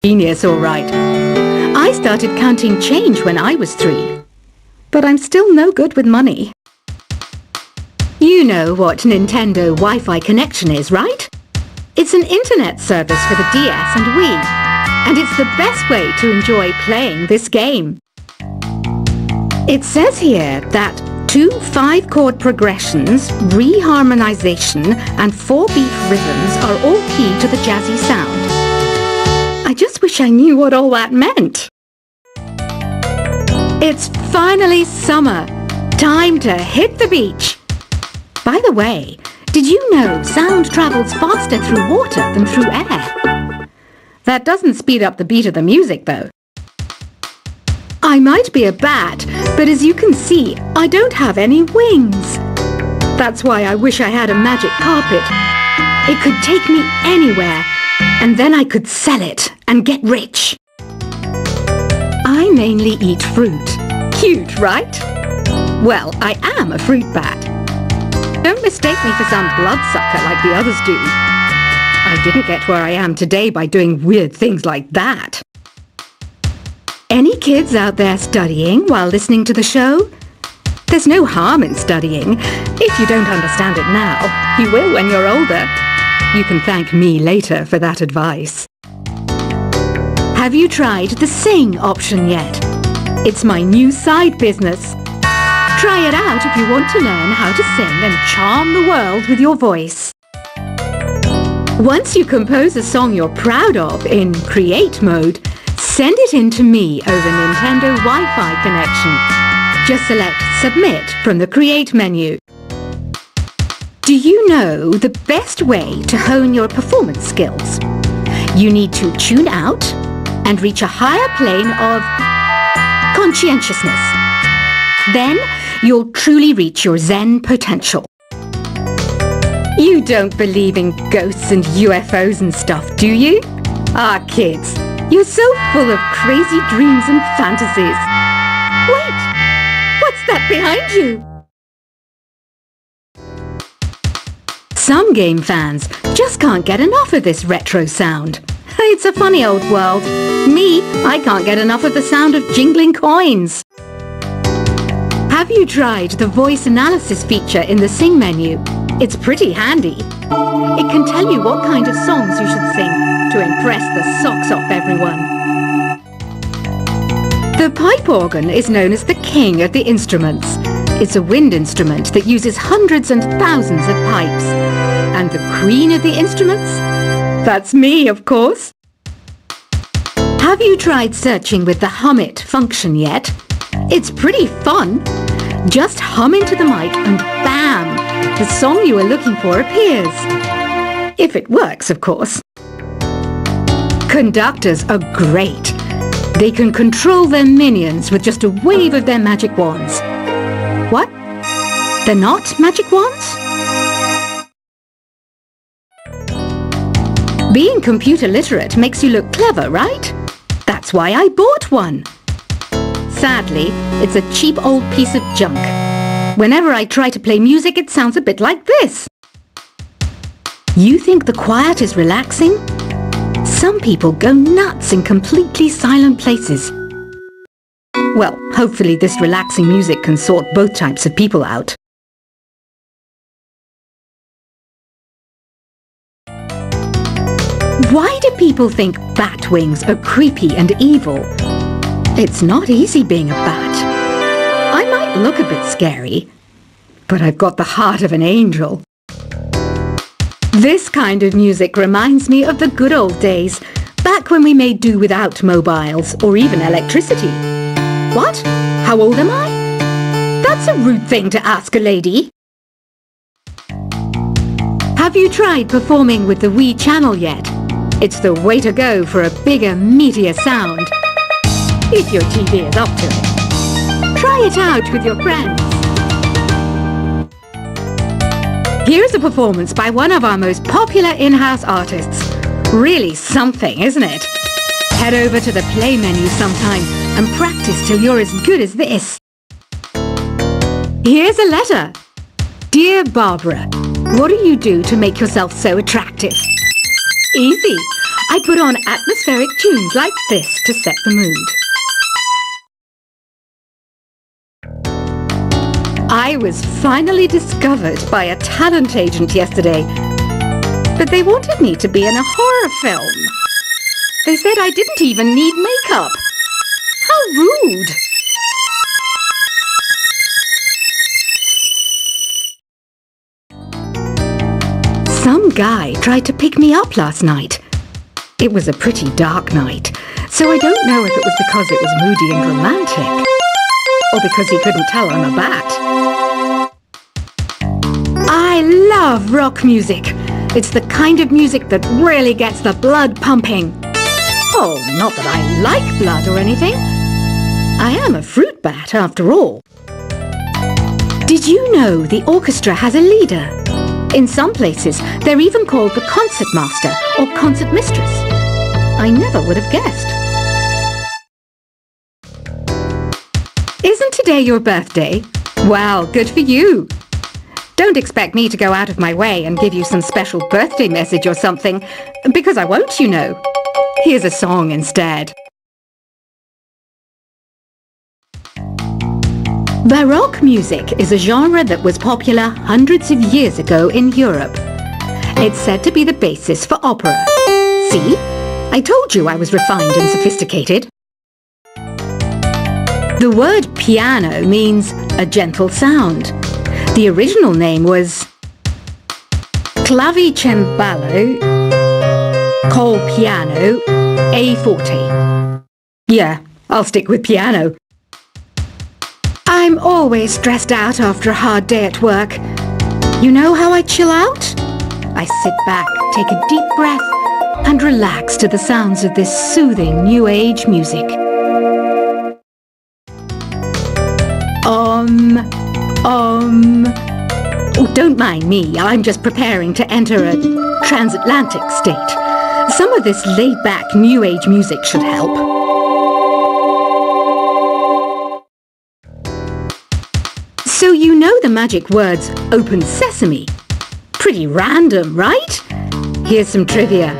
Genius, all right. I started counting change when I was 3. But I'm still no good with money. You know what Nintendo Wi-Fi connection is, right? It's an internet service for the DS and Wii, and it's the best way to enjoy playing this game. It says here that 2 5-chord progressions, reharmonization, and 4 beat rhythms are all key to the jazzy sound. I just wish I knew what all that meant. It's finally summer. Time to hit the beach. By the way, did you know sound travels faster through water than through air? That doesn't speed up the beat of the music, though. I might be a bat, but as you can see, I don't have any wings. That's why I wish I had a magic carpet. It could take me anywhere, and then I could sell it and get rich. I mainly eat fruit. Cute, right? Well, I am a fruit bat. Don't mistake me for some bloodsucker like the others do. I didn't get where I am today by doing weird things like that. Any kids out there studying while listening to the show? There's no harm in studying. If you don't understand it now, you will when you're older. You can thank me later for that advice. Have you tried the sing option yet? It's my new side business. Try it out if you want to learn how to sing and charm the world with your voice. Once you compose a song you're proud of in create mode, send it in to me over Nintendo Wi-Fi connection. Just select Submit from the Create menu. Do you know the best way to hone your performance skills? You need to tune out and reach a higher plane of conscientiousness. Then you'll truly reach your Zen potential. You don't believe in ghosts and UFOs and stuff, do you? Ah, kids, you're so full of crazy dreams and fantasies. Wait, what's that behind you? Some game fans just can't get enough of this retro sound. It's a funny old world. Me, I can't get enough of the sound of jingling coins. Have you tried the voice analysis feature in the Sing menu? It's pretty handy. It can tell you what kind of songs you should sing to impress the socks off everyone. The pipe organ is known as the king of the instruments. It's a wind instrument that uses hundreds and thousands of pipes. And the queen of the instruments? That's me, of course. Have you tried searching with the Hum It function yet? It's pretty fun. Just hum into the mic and bam! The song you are looking for appears. If it works, of course. Conductors are great. They can control their minions with just a wave of their magic wands. What? They're not magic wands? Being computer literate makes you look clever, right? That's why I bought one. Sadly, it's a cheap old piece of junk. Whenever I try to play music, it sounds a bit like this. You think the quiet is relaxing? Some people go nuts in completely silent places. Well, hopefully this relaxing music can sort both types of people out. Why do people think bat wings are creepy and evil? It's not easy being a bat. I might look a bit scary, but I've got the heart of an angel. This kind of music reminds me of the good old days, back when we made do without mobiles or even electricity. What? How old am I? That's a rude thing to ask a lady. Have you tried performing with the Wii channel yet? It's the way to go for a bigger, meatier sound. If your TV is up to it. Try it out with your friends. Here's a performance by one of our most popular in-house artists. Really something, isn't it? Head over to the play menu sometime and practice till you're as good as this. Here's a letter. Dear Barbara, what do you do to make yourself so attractive? Easy. I put on atmospheric tunes like this to set the mood. I was finally discovered by a talent agent yesterday, but they wanted me to be in a horror film. They said I didn't even need makeup. How rude! Some guy tried to pick me up last night. It was a pretty dark night, so I don't know if it was because it was moody and romantic, or because he couldn't tell I'm a bat. I love rock music. It's the kind of music that really gets the blood pumping. Oh, not that I like blood or anything. I am a fruit bat after all. Did you know the orchestra has a leader? In some places, they're even called the concert master or concert mistress. I never would have guessed. Isn't today your birthday? Well, good for you. Don't expect me to go out of my way and give you some special birthday message or something, because I won't, you know. Here's a song instead. Baroque music is a genre that was popular hundreds of years ago in Europe. It's said to be the basis for opera. See? I told you I was refined and sophisticated. The word piano means a gentle sound. The original name was clavicembalo col piano a forte. Yeah, I'll stick with piano. I'm always stressed out after a hard day at work. You know how I chill out? I sit back, take a deep breath, and relax to the sounds of this soothing New Age music. Oh, don't mind me. I'm just preparing to enter a transatlantic state. Some of this laid-back New Age music should help. So you know the magic words "open sesame"? Pretty random, right? Here's some trivia.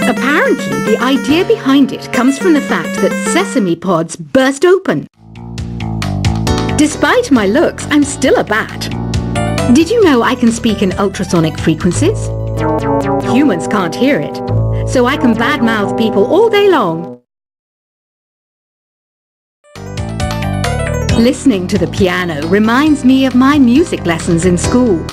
Apparently, the idea behind it comes from the fact that sesame pods burst open. Despite my looks, I'm still a bat. Did you know I can speak in ultrasonic frequencies? Humans can't hear it, so I can badmouth people all day long. Listening to the piano reminds me of my music lessons in school.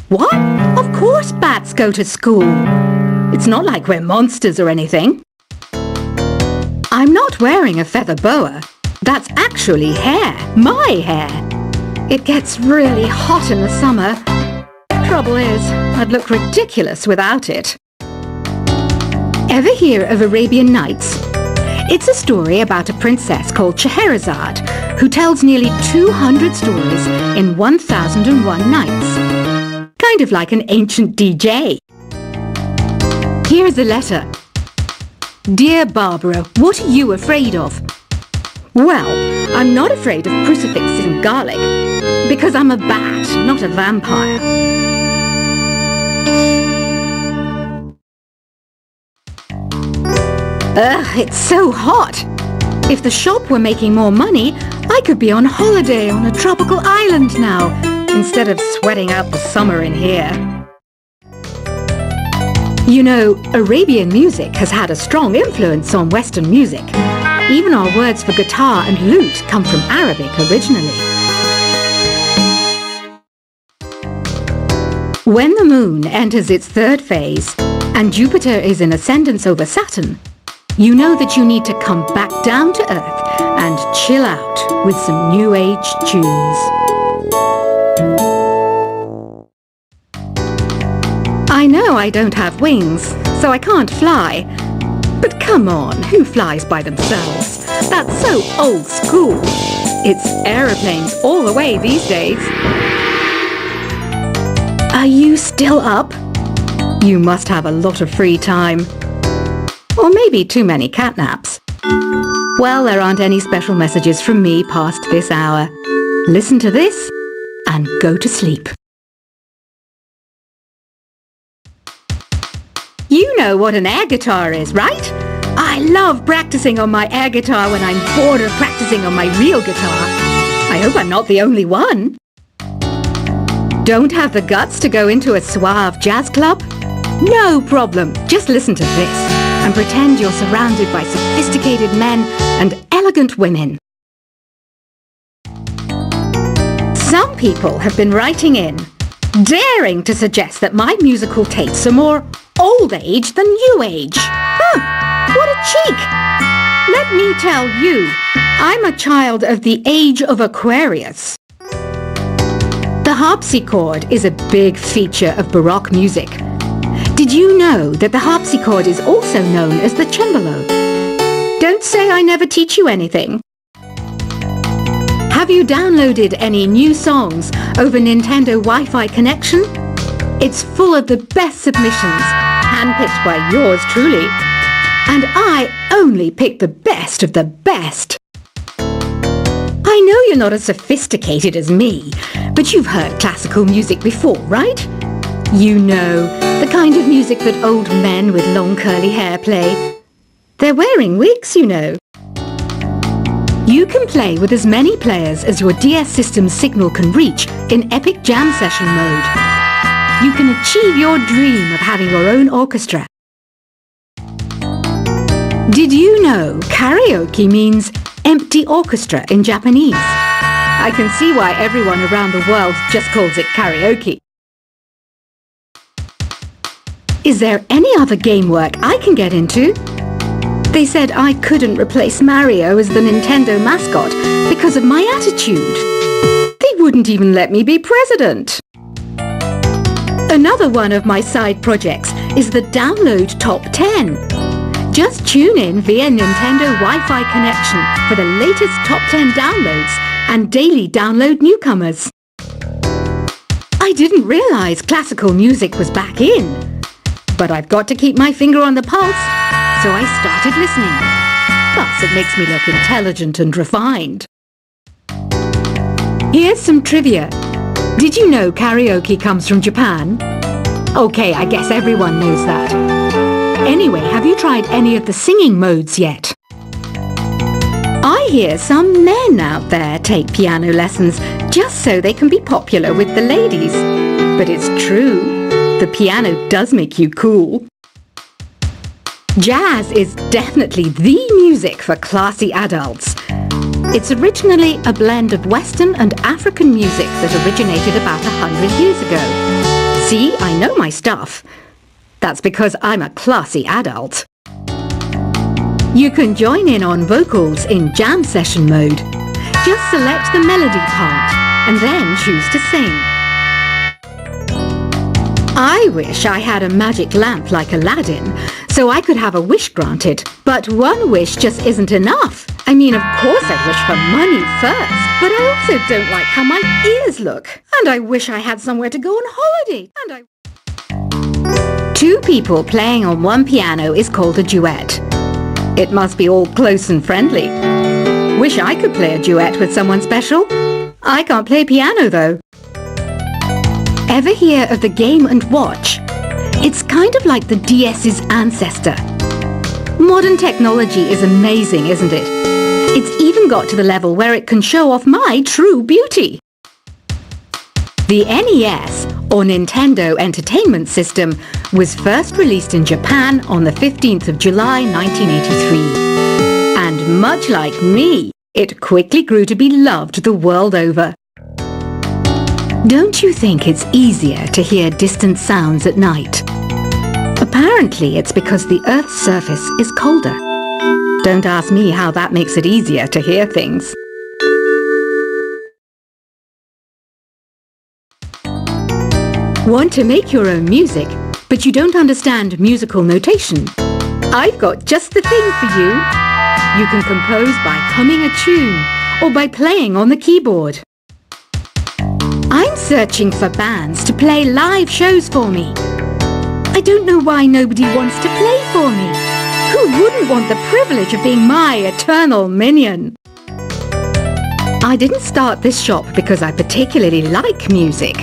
What? Of course bats go to school. It's not like we're monsters or anything. I'm not wearing a feather boa. That's actually hair. My hair. It gets really hot in the summer. Trouble is, I'd look ridiculous without it. Ever hear of Arabian Nights? It's a story about a princess called Scheherazade who tells nearly 200 stories in 1001 nights. Kind of like an ancient DJ. Here's a letter. Dear Barbara, what are you afraid of? Well, I'm not afraid of crucifixes and garlic, because I'm a bat, not a vampire. Ugh, it's so hot. If the shop were making more money, I could be on holiday on a tropical island now, instead of sweating out the summer in here. You know, Arabian music has had a strong influence on Western music. Even our words for guitar and lute come from Arabic originally. When the moon enters its third phase and Jupiter is in ascendance over Saturn, you know that you need to come back down to Earth and chill out with some New Age tunes. I know I don't have wings, so I can't fly. But come on, who flies by themselves? That's so old school. It's aeroplanes all the way these days. Are you still up? You must have a lot of free time. Or maybe too many catnaps. Well, there aren't any special messages from me past this hour. Listen to this and go to sleep. You know what an air guitar is, right? I love practicing on my air guitar when I'm bored of practicing on my real guitar. I hope I'm not the only one. Don't have the guts to go into a suave jazz club? No problem. Just listen to this and pretend you're surrounded by sophisticated men and elegant women. Some people have been writing in, daring to suggest that my musical tastes are more old age than new age. What a cheek! Let me tell you, I'm a child of the age of Aquarius. The harpsichord is a big feature of Baroque music. Did you know that the harpsichord is also known as the cembalo? Don't say I never teach you anything. Have you downloaded any new songs over Nintendo Wi-Fi connection? It's full of the best submissions, handpicked by yours truly. And I only pick the best of the best. I know you're not as sophisticated as me, but you've heard classical music before, right? You know, the kind of music that old men with long curly hair play. They're wearing wigs, you know. You can play with as many players as your DS system's signal can reach in epic jam session mode. You can achieve your dream of having your own orchestra. Did you know karaoke means empty orchestra in Japanese? I can see why everyone around the world just calls it karaoke. Is there any other game work I can get into? They said I couldn't replace Mario as the Nintendo mascot because of my attitude. They wouldn't even let me be president. Another one of my side projects is the Download Top 10. Just tune in via Nintendo Wi-Fi connection for the latest Top 10 downloads and daily download newcomers. I didn't realize classical music was back in, but I've got to keep my finger on the pulse, so I started listening. Plus, it makes me look intelligent and refined. Here's some trivia. Did you know karaoke comes from Japan? Okay, I guess everyone knows that. Anyway, have you tried any of the singing modes yet? I hear some men out there take piano lessons just so they can be popular with the ladies. But it's true, the piano does make you cool. Jazz is definitely the music for classy adults. It's originally a blend of Western and African music that originated about 100 years ago. See, I know my stuff. That's because I'm a classy adult. You can join in on vocals in jam session mode. Just select the melody part and then choose to sing. I wish I had a magic lamp like Aladdin so I could have a wish granted. But one wish just isn't enough. I mean, of course I'd wish for money first, but I also don't like how my ears look. And I wish I had somewhere to go on holiday. Two people playing on one piano is called a duet. It must be all close and friendly. Wish I could play a duet with someone special. I can't play piano though. Ever hear of the Game & Watch? It's kind of like the DS's ancestor. Modern technology is amazing, isn't it? It's even got to the level where it can show off my true beauty. The NES, or Nintendo Entertainment System, was first released in Japan on the 15th of July 1983. And much like me, it quickly grew to be loved the world over. Don't you think it's easier to hear distant sounds at night? Apparently it's because the Earth's surface is colder. Don't ask me how that makes it easier to hear things. Want to make your own music, but you don't understand musical notation? I've got just the thing for you. You can compose by humming a tune or by playing on the keyboard. I'm searching for bands to play live shows for me. I don't know why nobody wants to play for me. Who wouldn't want the privilege of being my eternal minion? I didn't start this shop because I particularly like music.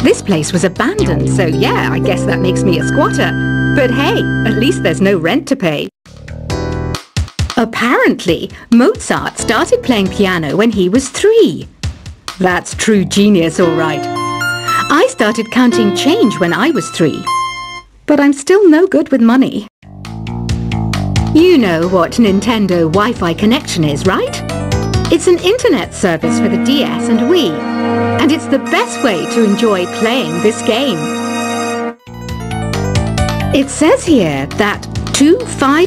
This place was abandoned, so yeah, I guess that makes me a squatter. But hey, at least there's no rent to pay. Apparently, Mozart started playing piano when he was 3. That's true genius, all right. I started counting change when I was 3. But I'm still no good with money. You know what Nintendo Wi-Fi connection is, right? It's an internet service for the DS and Wii, and it's the best way to enjoy playing this game. It says here that 2 5